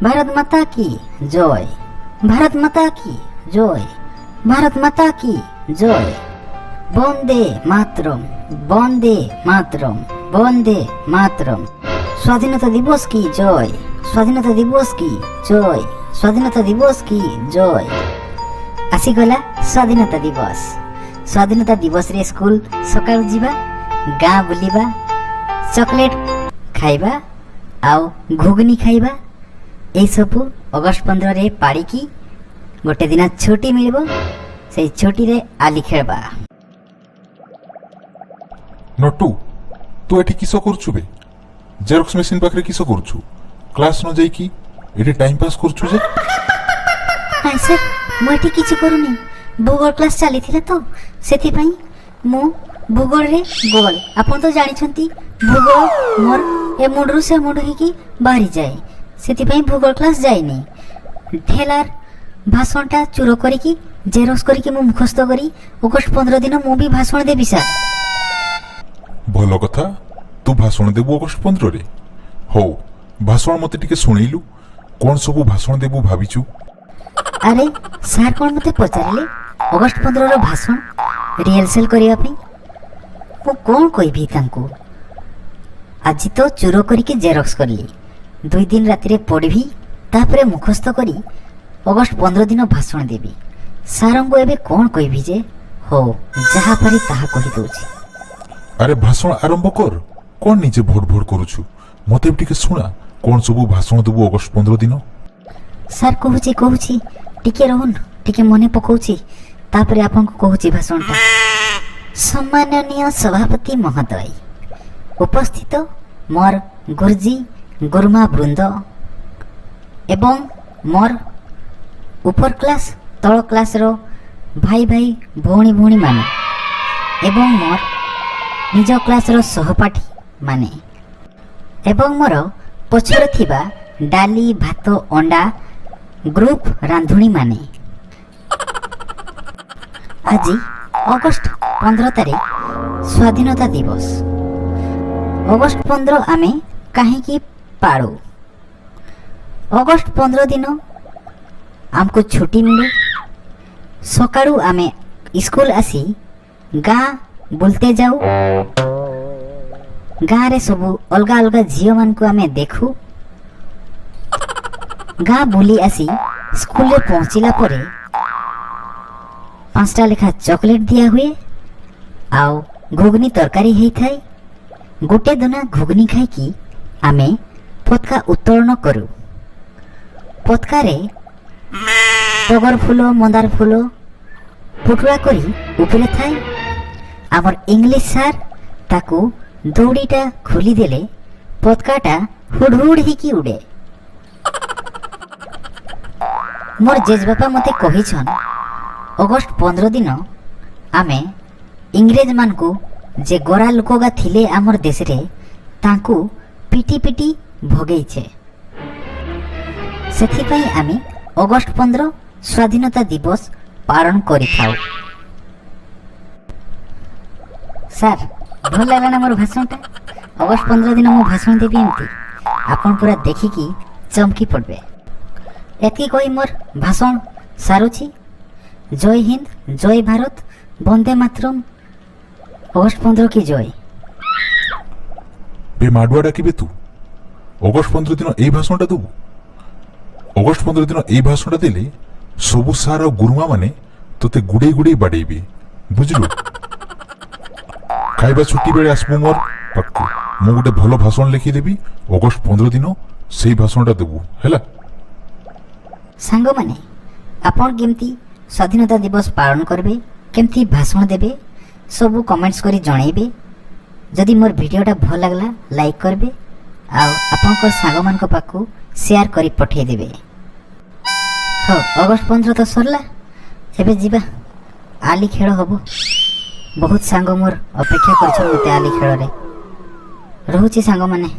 भारत माता की जय, भारत माता की जय, भारत माता की जय। वंदे मातरम, वंदे मातरम, वंदे मातरम। स्वाधीनता दिवस की जय, स्वाधीनता दिवस की जय, स्वाधीनता दिवस की जय। आसीगला स्वाधीनता दिवस। स्वाधीनता दिवस रे स्कूल सकाळ जीवा, गाँ बुलिबा, चॉकलेट खाइबा आउ घुगनी खाइबा। ए सब अगस्ट 15 रे पाड़ी की गोटे दिन छुट्टी मिलबो, से छुट्टी रे आली खेलबा। नटू तू एठी किस करछु बे? जेरॉक्स मशीन पाखरे किस करछु? क्लास न जाई की एठी टाइम पास करछु जे? हाय सर, मु एठी किछि करूनी। भूगोल क्लास चली थिला तो सेथि पई मु भूगोल रे गोल। आपन तो जानि छंती भूगोल मोर ए मुडरू से मुड ही की बाहरी जाए, सेथि पई भूगोल क्लास जाइनी। ढेलार भाषणटा चुरो करी की जेरॉक्स करी की मु मुखस्त करी अगस्ट 15 दिन मु भी भाषण देबी सर। भलो कथा, तू भाषण देबू अगस्ट 15 रे? हो, भाषण मते टिके सुनैलु। कोन सबु भाषण देबू भाबिचु? अरे सर कोन मते पचारिले अगस्ट 15 रो भाषण रिहर्सल करिया पई मु कोन कहबी तांको। आज तो चुरो करी के जेरॉक्स करली, 2 दिन राति रे पढ़बी, तापरे मुखस्त करी अगस्ट 15 दिन भाषण देबी। सारंगो एबे कोन कहबी जे? हो, जहा पारी ताहा कहि दोछि। अरे भाषण आरंभ कर। कोन निजे भोट भोट करूछु? मते भी टिके सुना, कोन सबु भाषण देबू अगस्ट 15 दिन? सर कहूछि टिके रहन, टिके मने पकाउछि, तापरे आपन को कहूछि भाषणटा। सम्माननीय सभापति महोदय, उपस्थित मोर गुरुजी गुरुमा वृंद एवं मोर ऊपर क्लास तल क्लास रो भाई भाई भौणी भौणी माने एवं मोर निज क्लास रो सहपाठी माने एवं मोर पछरे थिबा डाली भात अंडा ग्रुप रांधुणी माने। आज अगस्ट 15 तारीख स्वाधीनता दिवस। अगस्ट 15 आमे काहेकि पाळू? अगस्ट 15 दिन आमको छुट्टी मिले। सकाळू आमे स्कूल आसी गाँ बुलते जाऊ। गाँ रे सबू अलगा अलगा झील मान को आमे देखू। गाँ बुली आसी स्कूल रे पहुँचला परे 5टा लेखा चॉकलेट दिया हुए आउ घुगनी तरकारी हेई थाई। गोटे दोना घुगनी खाई की आमे पताका उत्तोलन करू। पताका रे टगर फूल मंदार फूल फुटुरा करी उपरे थाई। आमर इंग्लिश सर ताकू दौड़ीटा खोली देले पताकाटा हुड़ हुड़ ही की उड़े। मोर जेजबापा मते कहिछन अगस्ट 15 दिन आमे इंग्रेज मान को जे गोरा लोकगा थिले आमर देश रे तांकू पिटी पिटी भगेइछे। सेथि पई आमे अगस्ट 15 स्वाधीनता दिवस पालन करि थाउ। सर भल लागला ना मोर भाषणटा? अगस्ट 15 दिन मु भाषण देबी एमती आपन पूरा देखि की चमकी पड़बे। एतकी कहि मोर भाषण सारुछि। जय हिंद, जय भारत, वंदे मातरम, अगस्ट 15 की जय। बे माडुआ डाकिबे तू? अगस्ट 15 दिन एई भाषणटा देबू? अगस्ट 15 दिन एई भाषणटा देले सबु सार और गुरुमा माने तोते गुडे गुडे बाडेबे, बुझलु? खाइबा छुट्टी बेले आसबू मोर पाखु। मु गोटे भलो भाषण लिखि देबी। अगस्ट 15 दिन सेई भाषणटा देबू, हैला? सांग माने आपन केमती स्वाधीनता दिवस पालन करबे, केमती भाषण देबे, सब कमेंट्स करी जणाइबे। जदि मोर वीडियोटा भल लागला लाइक करबे आ आपन को सांग मान को पाखु शेयर करी पठे देबे। हो, अगस्ट 15 तो सरला, एबे जीवा आली खेल हबो। बहुत सांग मोर अपेक्षा करछन मते आली खेल रे। रहूची सांग माने।